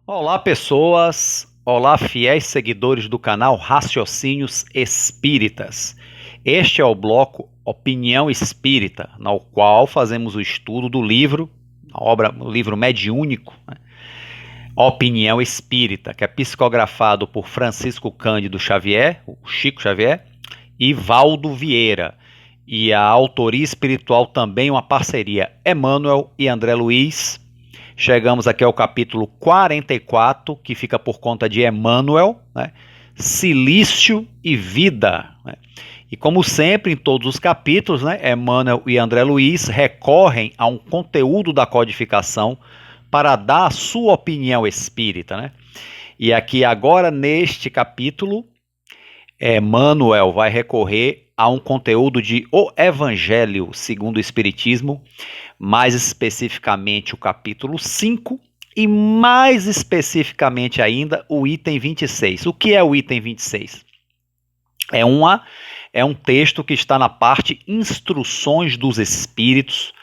Olá, pessoas! Olá, fiéis seguidores do canal Raciocínios Espíritas. Este é o bloco Opinião Espírita, no qual fazemos o estudo do livro, o livro mediúnico, né? Opinião Espírita, que é psicografado por Francisco Cândido Xavier, o Chico Xavier, e Valdo Vieira. E a autoria espiritual também uma parceria, Emmanuel e André Luiz. Chegamos aqui ao capítulo 44, que fica por conta de Emmanuel, né? Silício e Vida, né? E como sempre, em todos os capítulos, né, Emmanuel e André Luiz recorrem a um conteúdo da codificação para dar a sua opinião espírita, né? E aqui agora, neste capítulo, Emmanuel vai recorrer a um conteúdo de O Evangelho segundo o Espiritismo, mais especificamente o capítulo 5 e mais especificamente ainda o item 26. O que é o item 26? É um texto que está na parte Instruções dos Espíritos,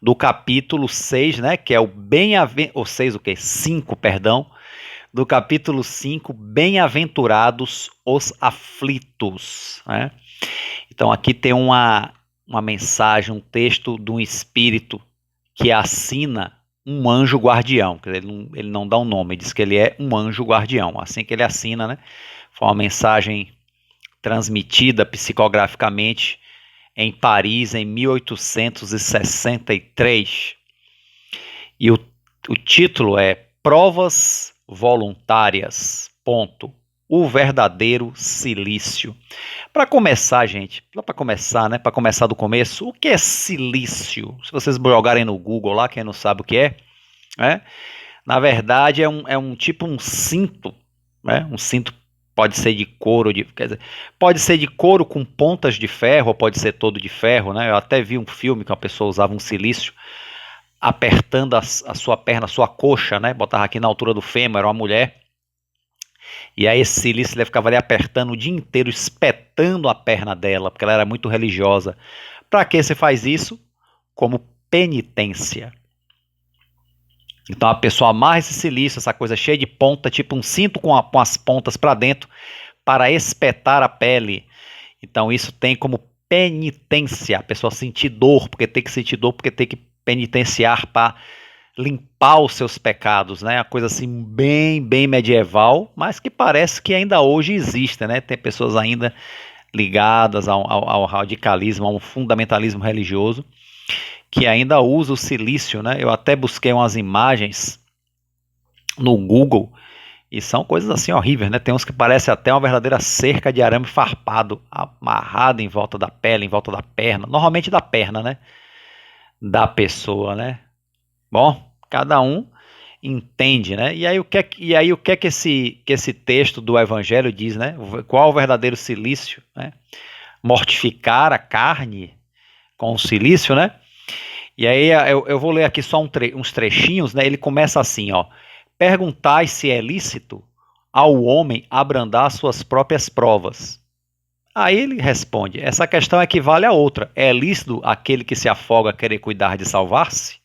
do capítulo 6, né, que é o bem-aventurado, ou 6 o quê? 5, perdão, do capítulo 5, Bem-aventurados os aflitos, né? Então aqui tem uma mensagem, um texto de um espírito que assina um anjo guardião. Ele não dá um nome, ele diz que ele é um anjo guardião. Assim que ele assina, né? Foi uma mensagem transmitida psicograficamente em Paris em 1863. E o título é Provas Voluntárias. O verdadeiro silício. Para começar, gente, para começar, né? Para começar do começo, o que é silício? Se vocês jogarem no Google lá, quem não sabe o que é, né? Na verdade é um tipo um cinto, né? Um cinto pode ser de couro, quer dizer, pode ser de couro com pontas de ferro, ou pode ser todo de ferro, né? Eu até vi um filme que uma pessoa usava um silício apertando a sua perna, a sua coxa, né? Botava aqui na altura do fêmur, era uma mulher. E aí esse silício ele ficava ali apertando o dia inteiro, espetando a perna dela, porque ela era muito religiosa. Para que você faz isso? Como penitência. Então a pessoa amarra esse silício, essa coisa cheia de ponta, tipo um cinto com as pontas para dentro, para espetar a pele. Então isso tem como penitência, a pessoa sentir dor, porque tem que penitenciar para limpar os seus pecados, né? Uma coisa assim bem medieval, mas que parece que ainda hoje existe, né? Tem pessoas ainda ligadas ao radicalismo, ao fundamentalismo religioso, que ainda usa o silício, né? Eu até busquei umas imagens no Google e são coisas assim horríveis, né? Tem uns que parecem até uma verdadeira cerca de arame farpado, amarrado em volta da pele, em volta da perna, normalmente da perna, né? Da pessoa, né? Bom, cada um entende, né? E aí o que é que esse texto do Evangelho diz, né? Qual o verdadeiro silício, né? Mortificar a carne com o silício, né? E aí eu vou ler aqui só uns trechinhos, né? Ele começa assim, ó: perguntai se é lícito ao homem abrandar suas próprias provas. Aí ele responde: essa questão equivale a outra. É lícito aquele que se afoga querer cuidar de salvar-se?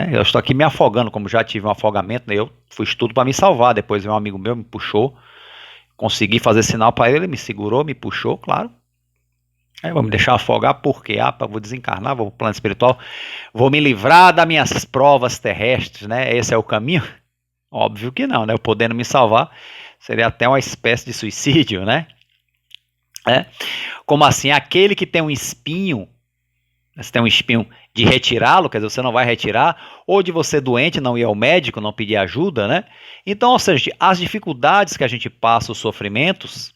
Eu estou aqui me afogando, como já tive um afogamento, né? Eu fiz tudo para me salvar. Depois um amigo meu me puxou, consegui fazer sinal para ele, ele me segurou, me puxou, claro. Aí vou me deixar afogar porque vou desencarnar, vou para o plano espiritual, vou me livrar das minhas provas terrestres, né? Esse é o caminho? Óbvio que não, né? Eu podendo me salvar seria até uma espécie de suicídio, né? Como assim? Aquele que tem um espinho, você tem um espinho de retirá-lo, quer dizer, você não vai retirar, ou de você doente, não ir ao médico, não pedir ajuda, né? Então, ou seja, as dificuldades que a gente passa, os sofrimentos,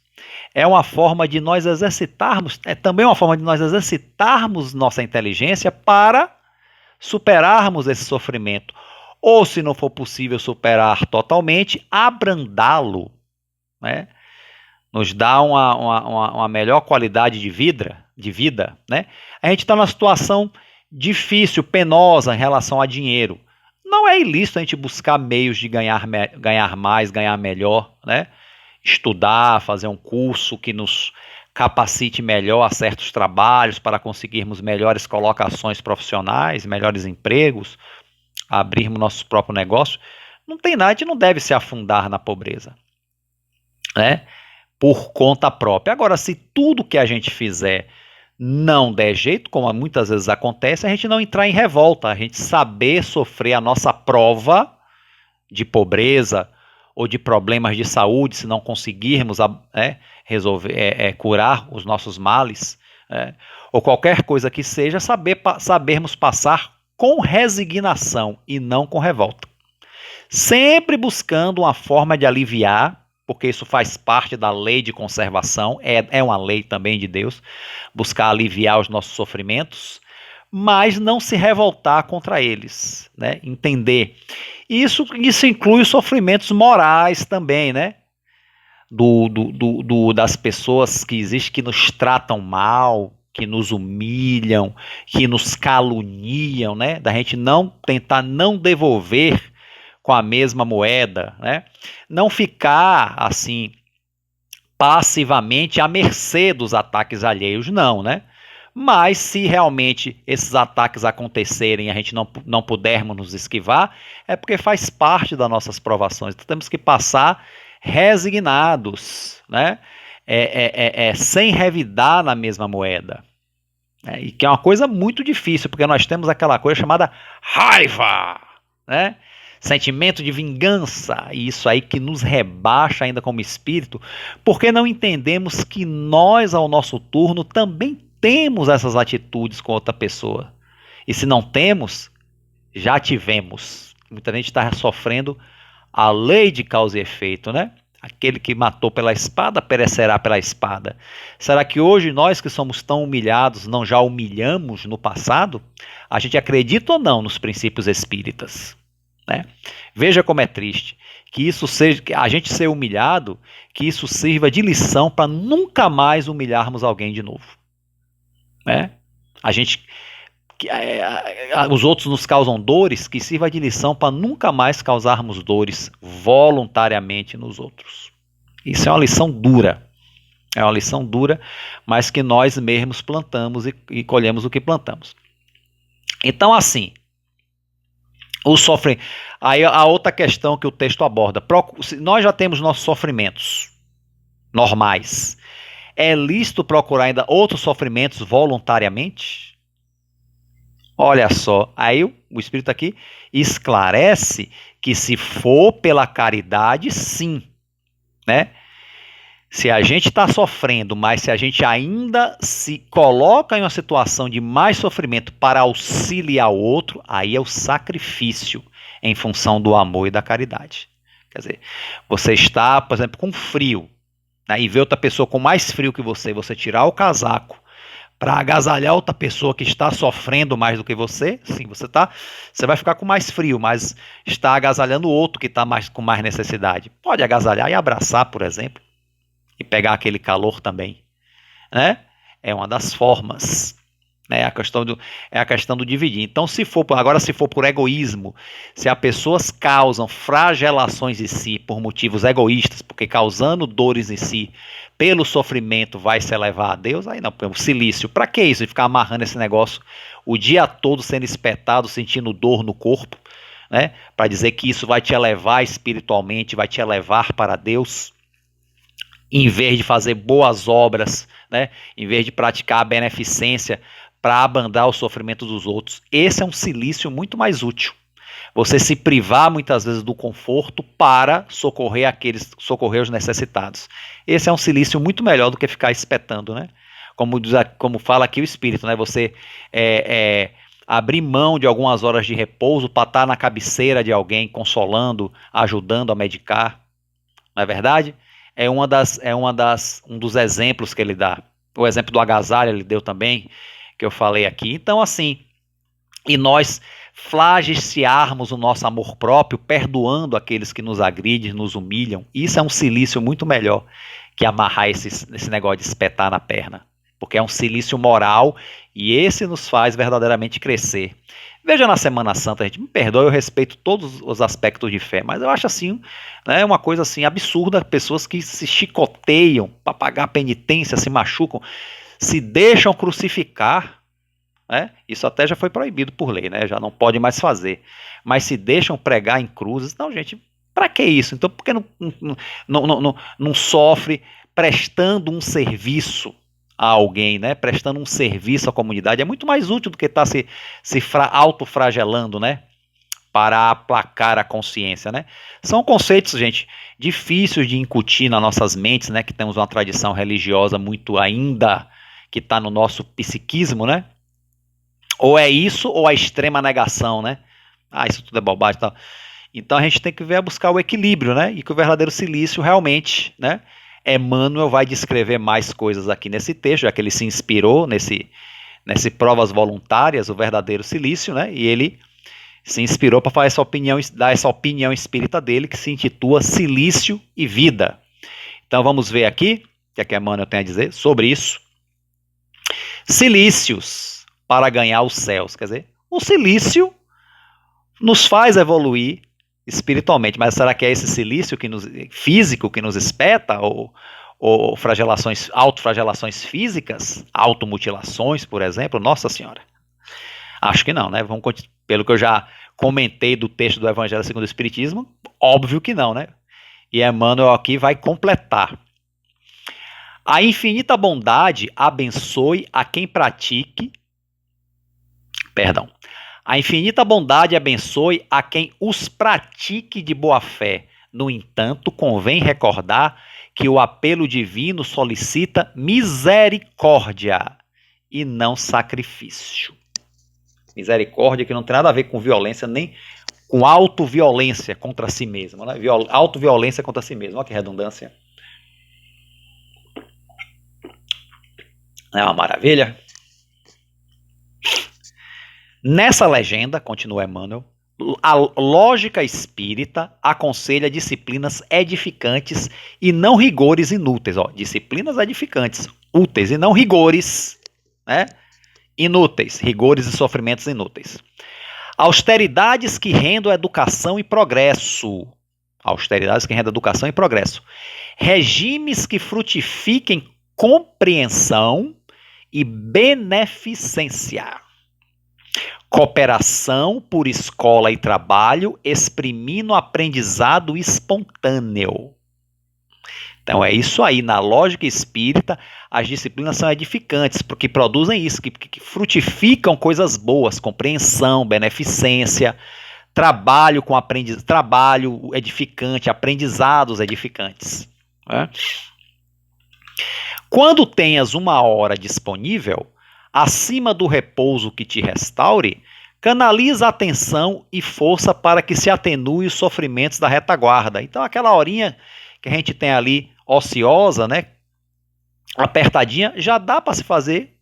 é uma forma de nós exercitarmos, é também uma forma de nós exercitarmos nossa inteligência para superarmos esse sofrimento. Ou, se não for possível superar totalmente, abrandá-lo, né? Nos dá uma melhor qualidade de vida, né? A gente está numa situação difícil, penosa em relação a dinheiro. Não é ilícito a gente buscar meios de ganhar mais, ganhar melhor, né? Estudar, fazer um curso que nos capacite melhor a certos trabalhos para conseguirmos melhores colocações profissionais, melhores empregos, abrirmos nosso próprio negócio. Não tem nada, a gente não deve se afundar na pobreza, né? Por conta própria. Agora, se tudo que a gente fizer não der jeito, como muitas vezes acontece, a gente não entrar em revolta, a gente saber sofrer a nossa prova de pobreza ou de problemas de saúde, se não conseguirmos resolver, curar os nossos males, ou qualquer coisa que seja, sabermos passar com resignação e não com revolta. Sempre buscando uma forma de aliviar, porque isso faz parte da lei de conservação, é uma lei também de Deus, buscar aliviar os nossos sofrimentos, mas não se revoltar contra eles, né? Entender. Isso inclui os sofrimentos morais também, né? Das pessoas que existem, que nos tratam mal, que nos humilham, que nos caluniam, né? Da gente não tentar não devolver com a mesma moeda, né? Não ficar assim passivamente à mercê dos ataques alheios, não, né? Mas se realmente esses ataques acontecerem e a gente não pudermos nos esquivar, é porque faz parte das nossas provações. Então temos que passar resignados, né? Sem revidar na mesma moeda. E que é uma coisa muito difícil, porque nós temos aquela coisa chamada raiva, né? Sentimento de vingança, e isso aí que nos rebaixa ainda como espírito, porque não entendemos que nós, ao nosso turno, também temos essas atitudes com outra pessoa. E se não temos, já tivemos. Muita gente está sofrendo a lei de causa e efeito, né? Aquele que matou pela espada, perecerá pela espada. Será que hoje nós que somos tão humilhados, não já humilhamos no passado? A gente acredita ou não nos princípios espíritas? Né? Veja como é triste que isso seja, que a gente ser humilhado, que isso sirva de lição para nunca mais humilharmos alguém de novo, né? Os outros nos causam dores, que sirva de lição para nunca mais causarmos dores voluntariamente nos outros. Isso é uma lição dura, mas que nós mesmos plantamos e colhemos o que plantamos. Então, assim, o sofrimento. Aí a outra questão que o texto aborda. Nós já temos nossos sofrimentos normais. É lícito procurar ainda outros sofrimentos voluntariamente? Olha só, aí o Espírito aqui esclarece que se for pela caridade, sim, né? Se a gente está sofrendo, mas se a gente ainda se coloca em uma situação de mais sofrimento para auxiliar o outro, aí é o sacrifício em função do amor e da caridade. Quer dizer, você está, por exemplo, com frio, né, e vê outra pessoa com mais frio que você tirar o casaco para agasalhar outra pessoa que está sofrendo mais do que você, sim, você vai ficar com mais frio, mas está agasalhando o outro que está com mais necessidade. Pode agasalhar e abraçar, por exemplo, e pegar aquele calor também, né? É uma das formas, né? É a questão do dividir. Então, se for por egoísmo, se as pessoas causam flagelações em si por motivos egoístas, porque causando dores em si, pelo sofrimento vai se elevar a Deus, aí não, o silício, para que isso? E ficar amarrando esse negócio o dia todo sendo espetado, sentindo dor no corpo, né? Para dizer que isso vai te elevar espiritualmente, vai te elevar para Deus, em vez de fazer boas obras, né? Em vez de praticar a beneficência para abandar o sofrimento dos outros. Esse é um cilício muito mais útil. Você se privar muitas vezes do conforto para socorrer os necessitados. Esse é um cilício muito melhor do que ficar espetando, né? Como fala aqui o Espírito, né? Você abrir mão de algumas horas de repouso para estar na cabeceira de alguém, consolando, ajudando a medicar. Não é verdade? Um dos exemplos que ele dá. O exemplo do agasalho ele deu também, que eu falei aqui. Então, assim, e nós flagellarmos o nosso amor próprio, perdoando aqueles que nos agridem, nos humilham, isso é um cilício muito melhor que amarrar esse negócio de espetar na perna. Porque é um cilício moral e esse nos faz verdadeiramente crescer. Veja na Semana Santa, gente, me perdoe, eu respeito todos os aspectos de fé, mas eu acho assim, né, uma coisa assim absurda, pessoas que se chicoteiam para pagar penitência, se machucam, se deixam crucificar, né? Isso até já foi proibido por lei, né? Já não pode mais fazer. Mas se deixam pregar em cruzes, não, gente, para que isso? Então, por que não sofre prestando um serviço a alguém, né? Prestando um serviço à comunidade? É muito mais útil do que estar se autofragelando, né? Para aplacar a consciência, né? São conceitos, gente, difíceis de incutir nas nossas mentes, né? Que temos uma tradição religiosa muito ainda que está no nosso psiquismo, né? Ou é isso ou a extrema negação, né? Ah, isso tudo é bobagem e tal. Então a gente tem que ver buscar o equilíbrio, né? E que o verdadeiro silício realmente, né? Emmanuel vai descrever mais coisas aqui nesse texto, já que ele se inspirou nesse provas voluntárias, o verdadeiro silício, né? E ele se inspirou para dar essa opinião espírita dele, que se intitula Silício e Vida. Então vamos ver aqui o que Emmanuel tem a dizer sobre isso. Silícios para ganhar os céus. Quer dizer, o silício nos faz evoluir espiritualmente, mas será que é esse silício físico que nos espeta? Ou autoflagelações físicas? Automutilações, por exemplo? Nossa Senhora. Acho que não, né? Pelo que eu já comentei do texto do Evangelho segundo o Espiritismo, óbvio que não, né? E Emmanuel aqui vai completar. A infinita bondade abençoe a quem pratique. Perdão. A infinita bondade abençoe a quem os pratique de boa fé. No entanto, convém recordar que o apelo divino solicita misericórdia e não sacrifício. Misericórdia que não tem nada a ver com violência, nem com autoviolência contra si mesmo. Né? Autoviolência contra si mesmo. Olha que redundância. É uma maravilha. Nessa legenda, continua Emmanuel, a lógica espírita aconselha disciplinas edificantes e não rigores inúteis. Ó, disciplinas edificantes, úteis e não rigores, né? Inúteis, rigores e sofrimentos inúteis. Austeridades que rendam educação e progresso. Austeridades que rendam educação e progresso. Regimes que frutifiquem compreensão e beneficência. Cooperação por escola e trabalho, exprimindo aprendizado espontâneo. Então é isso aí, na lógica espírita, as disciplinas são edificantes, porque produzem isso, que frutificam coisas boas, compreensão, beneficência, trabalho edificante, aprendizados edificantes. Né? Quando tenhas uma hora disponível, acima do repouso que te restaure, canaliza atenção e força para que se atenue os sofrimentos da retaguarda. Então aquela horinha que a gente tem ali ociosa, né, apertadinha, já dá para se fazer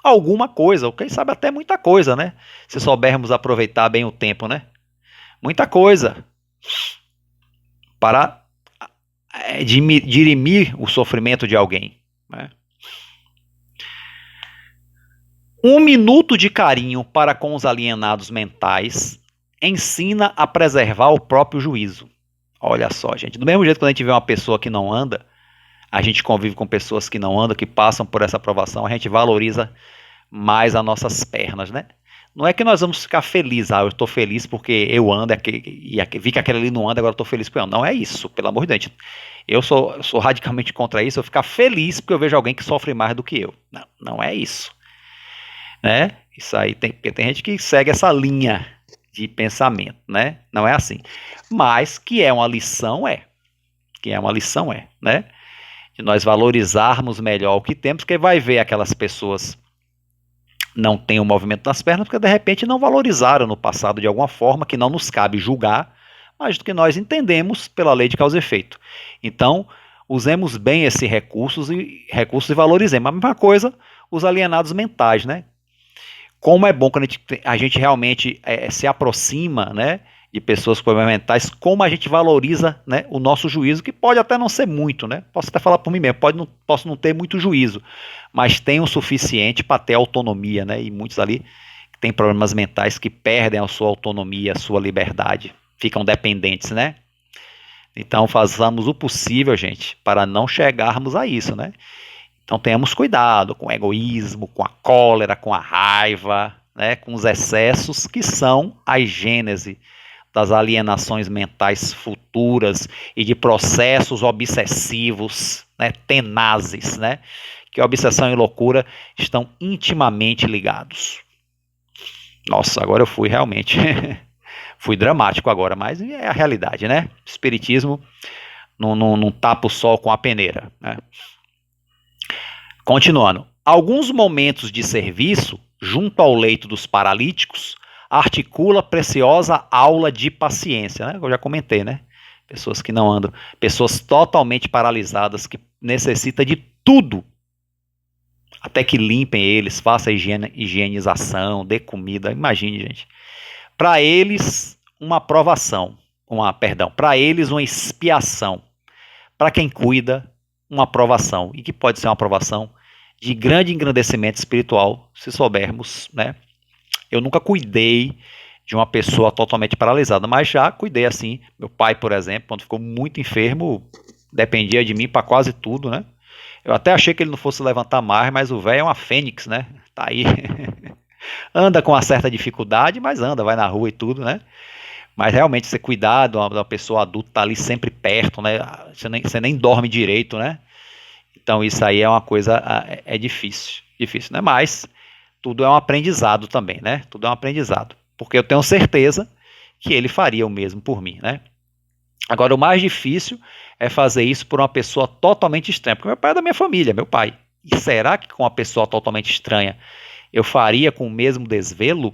alguma coisa, ou quem sabe até muita coisa, né? Se soubermos aproveitar bem o tempo, né? Muita coisa para dirimir o sofrimento de alguém, né? 1 minuto de carinho para com os alienados mentais ensina a preservar o próprio juízo. Olha só, gente. Do mesmo jeito que quando a gente vê uma pessoa que não anda, a gente convive com pessoas que não andam, que passam por essa aprovação, a gente valoriza mais as nossas pernas, né? Não é que nós vamos ficar felizes, eu estou feliz porque eu ando, e vi que aquele ali não anda, agora eu estou feliz porque eu ando. Não é isso, pelo amor de Deus. Eu sou radicalmente contra isso, eu ficar feliz porque eu vejo alguém que sofre mais do que eu. Não, não é isso. Né? Isso aí porque tem gente que segue essa linha de pensamento, né? Não é assim. Mas que é uma lição, né? De nós valorizarmos melhor o que temos, porque vai ver aquelas pessoas não têm o movimento das pernas, porque de repente não valorizaram no passado de alguma forma, que não nos cabe julgar, mas do que nós entendemos pela lei de causa e efeito. Então, usemos bem esses recursos e valorizemos. A mesma coisa, os alienados mentais, né? Como é bom quando a gente realmente se aproxima, né, de pessoas com problemas mentais, como a gente valoriza, né, o nosso juízo, que pode até não ser muito, né? Posso até falar por mim mesmo, posso não ter muito juízo, mas tem o suficiente para ter autonomia, né? E muitos ali têm problemas mentais que perdem a sua autonomia, a sua liberdade, ficam dependentes, né? Então façamos o possível, gente, para não chegarmos a isso, né? Então tenhamos cuidado com o egoísmo, com a cólera, com a raiva, né, com os excessos que são a gênese das alienações mentais futuras e de processos obsessivos, né, tenazes, né, que obsessão e loucura estão intimamente ligados. Nossa, agora eu fui realmente, fui dramático agora, mas é a realidade, né? Espiritismo não tapa o sol com a peneira, né? Continuando. Alguns momentos de serviço, junto ao leito dos paralíticos, articula preciosa aula de paciência, né? Eu já comentei, né? Pessoas que não andam, pessoas totalmente paralisadas, que necessitam de tudo, até que limpem eles, façam a higienização, dê comida, imagine, gente. Para eles, uma aprovação, para eles, uma expiação. Para quem cuida, uma aprovação, e que pode ser uma aprovação de grande engrandecimento espiritual, se soubermos, né? Eu nunca cuidei de uma pessoa totalmente paralisada, mas já cuidei assim. Meu pai, por exemplo, quando ficou muito enfermo, dependia de mim para quase tudo, né? Eu até achei que ele não fosse levantar mais, mas o velho é uma fênix, né? Tá aí. Anda com uma certa dificuldade, mas anda, vai na rua e tudo, né? Mas realmente você cuidar de uma pessoa adulta, tá ali sempre perto, né? Você nem dorme direito, né? Então isso aí é uma coisa, é difícil, né? Mas tudo é um aprendizado também, né? Tudo é um aprendizado. Porque eu tenho certeza que ele faria o mesmo por mim, né? Agora, o mais difícil é fazer isso por uma pessoa totalmente estranha, porque meu pai é da minha família, meu pai. E será que com uma pessoa totalmente estranha eu faria com o mesmo desvelo,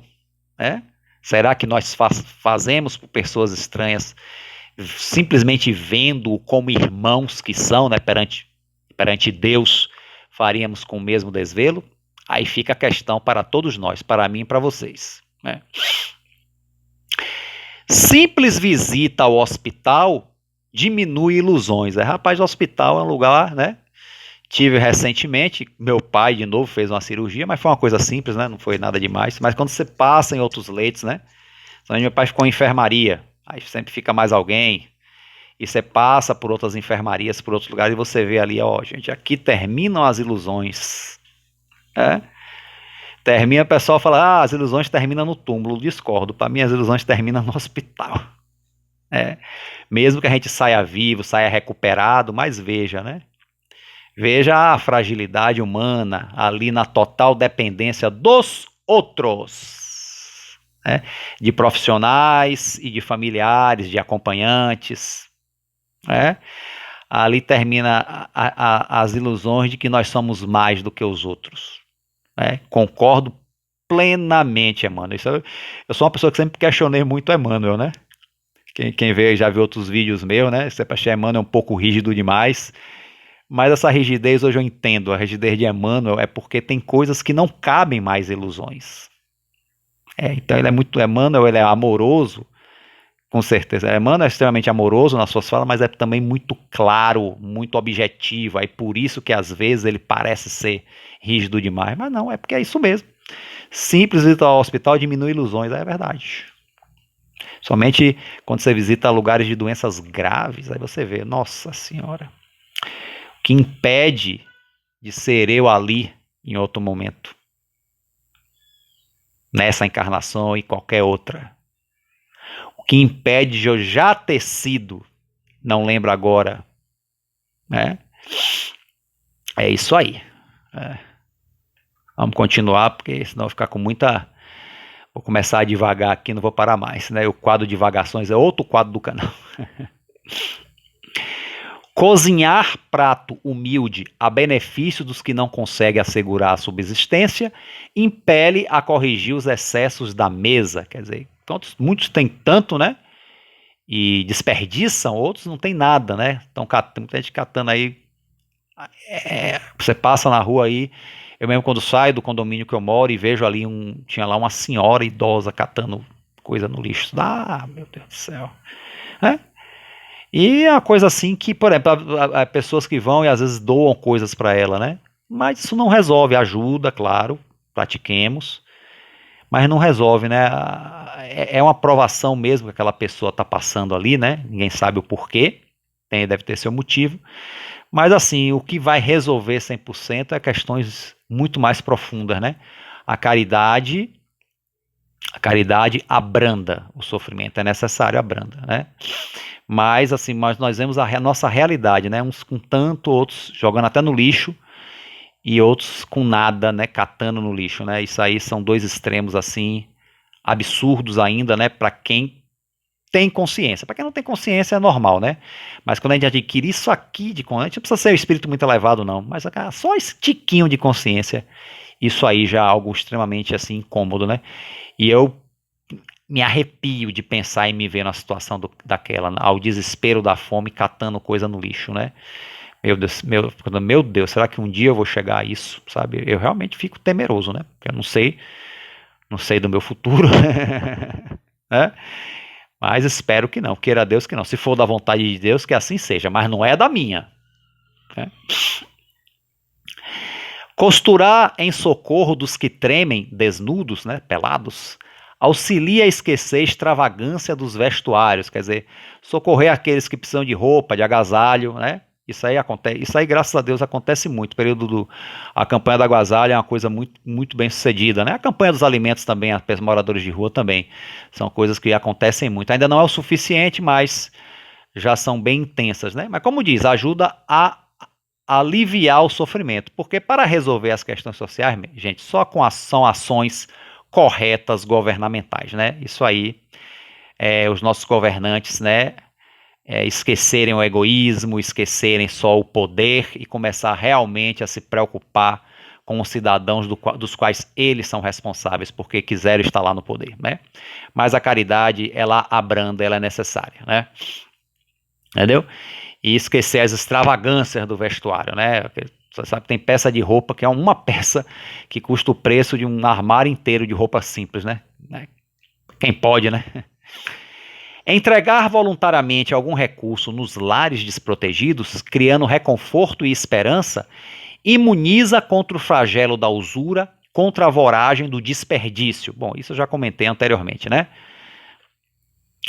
né? Será que nós fazemos por pessoas estranhas simplesmente vendo como irmãos que são, né, perante Deus, faríamos com o mesmo desvelo? Aí fica a questão para todos nós, para mim e para vocês, né? Simples visita ao hospital diminui ilusões. Rapaz, o hospital é um lugar, né? Tive recentemente, meu pai de novo fez uma cirurgia, mas foi uma coisa simples, né? Não foi nada demais. Mas quando você passa em outros leitos, né? Meu pai ficou em enfermaria, aí sempre fica mais alguém. E você passa por outras enfermarias, por outros lugares, e você vê ali, ó, gente, aqui terminam as ilusões. É? Termina, o pessoal fala, as ilusões terminam no túmulo. Discordo, para mim as ilusões terminam no hospital. É. Mesmo que a gente saia vivo, saia recuperado, mas veja, né? Veja a fragilidade humana ali na total dependência dos outros, né? De profissionais e de familiares, de acompanhantes, né? Ali termina as ilusões de que nós somos mais do que os outros, né? Concordo plenamente, Emmanuel. Eu sou uma pessoa que sempre questionei muito Emmanuel, né? Quem vê, já viu outros vídeos meus, né? Sempre achei Emmanuel um pouco rígido demais. Mas essa rigidez hoje eu entendo. A rigidez de Emmanuel é porque tem coisas que não cabem mais ilusões. Então ele é muito. Emmanuel, ele é amoroso, com certeza. Emmanuel é extremamente amoroso nas suas falas, mas é também muito claro, muito objetivo. Aí por isso que às vezes ele parece ser rígido demais. Mas não, é porque é isso mesmo. Simples visitar ao hospital diminui ilusões, é verdade. Somente quando você visita lugares de doenças graves, aí você vê, nossa senhora, o que impede de ser eu ali em outro momento, nessa encarnação e qualquer outra. O que impede de eu já ter sido, não lembro agora, né? É isso aí. Vamos continuar, porque senão eu vou ficar com muita... Vou começar a devagar aqui, não vou parar mais, né? O quadro de divagações é outro quadro do canal. Cozinhar prato humilde a benefício dos que não conseguem assegurar a subsistência impele a corrigir os excessos da mesa. Quer dizer, muitos têm tanto, né? E desperdiçam, outros não tem nada, né? Então, muita gente catando aí. Você passa na rua aí. Eu mesmo quando saio do condomínio que eu moro e vejo ali tinha lá uma senhora idosa catando coisa no lixo. Meu Deus do céu. Né? E é uma coisa assim que, por exemplo, há pessoas que vão e às vezes doam coisas para ela, né? Mas isso não resolve, ajuda, claro, pratiquemos, mas não resolve, né? É uma provação mesmo que aquela pessoa está passando ali, né? Ninguém sabe o porquê. deve ter seu motivo, mas assim, o que vai resolver 100% é questões muito mais profundas, né? A caridade, a caridade abranda o sofrimento, é necessário abranda, né? Mas assim, nós vemos a nossa realidade, né? Uns com tanto, outros jogando até no lixo e outros com nada, né? Catando no lixo, né? Isso aí são dois extremos assim absurdos ainda, né? Para quem tem consciência. Para quem não tem consciência é normal, né? Mas quando a gente adquire isso aqui de consciência, a gente não precisa ser um espírito muito elevado, não. Mas só esse tiquinho de consciência, isso aí já é algo extremamente assim incômodo, né? E eu me arrepio de pensar em me ver na situação daquela, ao desespero da fome, catando coisa no lixo, né? Meu Deus, será que um dia eu vou chegar a isso, sabe? Eu realmente fico temeroso, né? Porque eu não sei do meu futuro, né? Mas espero que não, queira Deus que não. Se for da vontade de Deus, que assim seja, mas não é da minha, né? Costurar em socorro dos que tremem, desnudos, né, pelados, auxilia a esquecer a extravagância dos vestuários, quer dizer, socorrer aqueles que precisam de roupa, de agasalho, né? Isso aí acontece, isso aí, graças a Deus, acontece muito. O período a campanha da agasalho é uma coisa muito, muito bem sucedida, né? A campanha dos alimentos também, a moradores de rua também, são coisas que acontecem muito. Ainda não é o suficiente, mas já são bem intensas, né? Mas como diz, ajuda a aliviar o sofrimento, porque para resolver as questões sociais, gente, são ações corretas governamentais, né? Isso aí, os nossos governantes, né, esquecerem o egoísmo, esquecerem só o poder e começar realmente a se preocupar com os cidadãos dos quais eles são responsáveis porque quiseram estar lá no poder, né? Mas a caridade, ela abranda, ela é necessária, né? Entendeu? E esquecer as extravagâncias do vestuário, né? Você sabe que tem peça de roupa que é uma peça que custa o preço de um armário inteiro de roupa simples, né? Quem pode, né? Entregar voluntariamente algum recurso nos lares desprotegidos, criando reconforto e esperança, imuniza contra o flagelo da usura, contra a voragem do desperdício. Bom, isso eu já comentei anteriormente, né?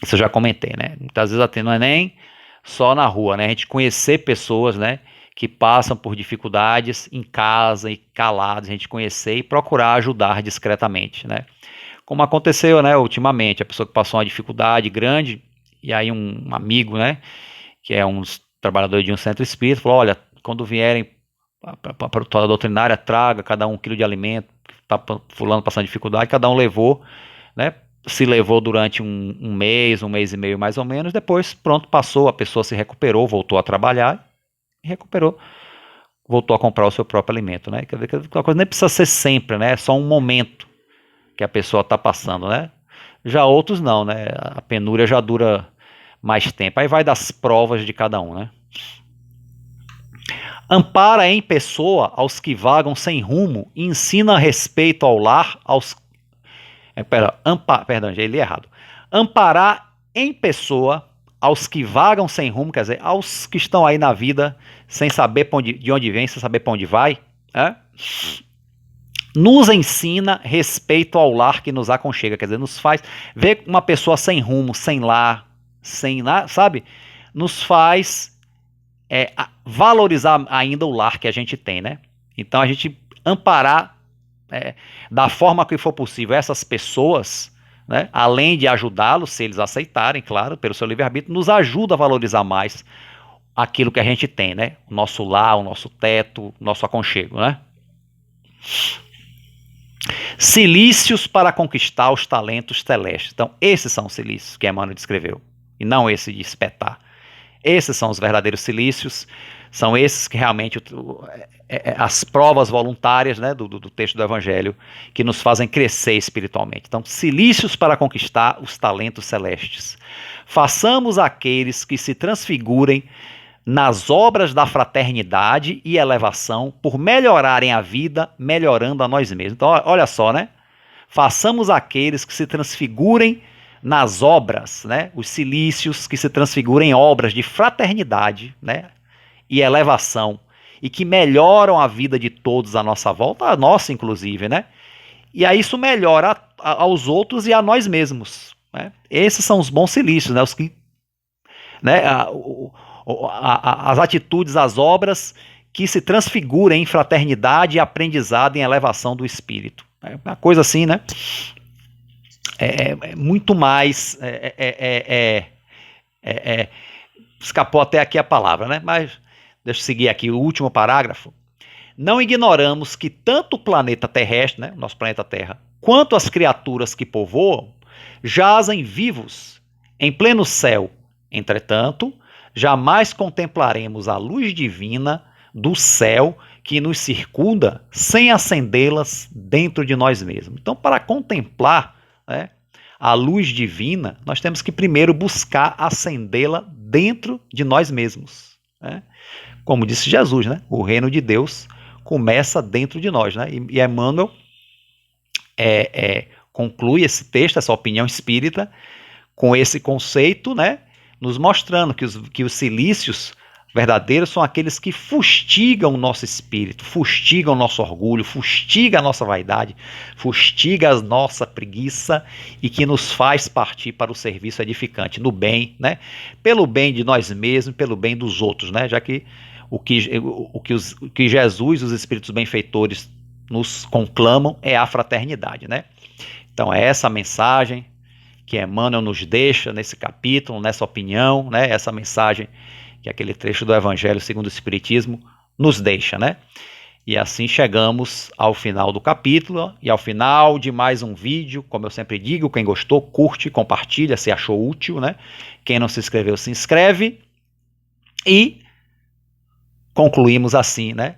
Isso eu já comentei, né? Muitas vezes até não é nem só na rua, né? A gente conhecer pessoas, né, que passam por dificuldades em casa e calados, a gente conhecer e procurar ajudar discretamente, né? Como aconteceu, né, ultimamente, a pessoa que passou uma dificuldade grande e aí um amigo, né, que é um trabalhador de um centro espírita, falou: olha, quando vierem para a doutrinária, traga cada um quilo de alimento, tá fulano passando dificuldade, cada um levou, né? Se levou durante um mês e meio mais ou menos, depois pronto, passou, a pessoa se recuperou, voltou a trabalhar e recuperou, voltou a comprar o seu próprio alimento, né? Quer dizer que a coisa nem precisa ser sempre, né? É só um momento que a pessoa está passando, né? Já outros não, né? A penúria já dura mais tempo, aí vai das provas de cada um, né? Ampara em pessoa aos que vagam sem rumo e ensina respeito ao lar, perdão, já li errado. Amparar em pessoa aos que vagam sem rumo, quer dizer, aos que estão aí na vida sem saber de onde vem, sem saber para onde vai, né? Nos ensina respeito ao lar que nos aconchega, quer dizer, nos faz ver uma pessoa sem rumo, sem lar, sabe? Nos faz valorizar ainda o lar que a gente tem, né? Então a gente amparar da forma que for possível essas pessoas, né, além de ajudá-los, se eles aceitarem, claro, pelo seu livre-arbítrio, nos ajuda a valorizar mais aquilo que a gente tem, né? O nosso lar, o nosso teto, o nosso aconchego, né? Cilícios para conquistar os talentos celestes. Então, esses são os cilícios que Emmanuel descreveu, e não esse de espetar. Esses são os verdadeiros cilícios, são esses que realmente as provas voluntárias, né, do texto do Evangelho que nos fazem crescer espiritualmente. Então, cilícios para conquistar os talentos celestes. Façamos aqueles que se transfigurem nas obras da fraternidade e elevação por melhorarem a vida, melhorando a nós mesmos. Então, olha só, né? Façamos aqueles que se transfigurem nas obras, né? Os cilícios que se transfigurem em obras de fraternidade, né? E elevação, e que melhoram a vida de todos à nossa volta, a nossa inclusive, né? E aí isso melhora aos outros e a nós mesmos, né? Esses são os bons cilícios, né? Os que, né? as atitudes, as obras que se transfigurem em fraternidade e aprendizado em elevação do espírito. É uma coisa assim, né? É muito mais. Escapou até aqui a palavra, né? Mas deixa eu seguir aqui o último parágrafo. Não ignoramos que tanto o planeta terrestre, né, o nosso planeta Terra, quanto as criaturas que povoam, jazem vivos em pleno céu. Entretanto, jamais contemplaremos a luz divina do céu que nos circunda sem acendê-las dentro de nós mesmos. Então, para contemplar, né, a luz divina, nós temos que primeiro buscar acendê-la dentro de nós mesmos, né? Como disse Jesus, né? O reino de Deus começa dentro de nós, né? E Emmanuel conclui esse texto, essa opinião espírita, com esse conceito, né? Nos mostrando que os silícios verdadeiros são aqueles que fustigam o nosso espírito, fustigam o nosso orgulho, fustigam a nossa vaidade, fustigam a nossa preguiça e que nos faz partir para o serviço edificante, no bem, né? Pelo bem de nós mesmos, pelo bem dos outros, né? Já que o que Jesus, os espíritos benfeitores, nos conclamam é a fraternidade, né? Então é essa a mensagem que Emmanuel nos deixa nesse capítulo, nessa opinião, né? Essa mensagem que aquele trecho do Evangelho segundo o Espiritismo nos deixa, né? E assim chegamos ao final do capítulo e ao final de mais um vídeo. Como eu sempre digo, quem gostou, curte, compartilha, se achou útil, né? Quem não se inscreveu, se inscreve. E concluímos assim, né?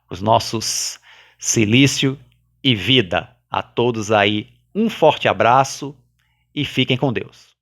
Os nossos Silício e Vida. A todos aí, um forte abraço e fiquem com Deus.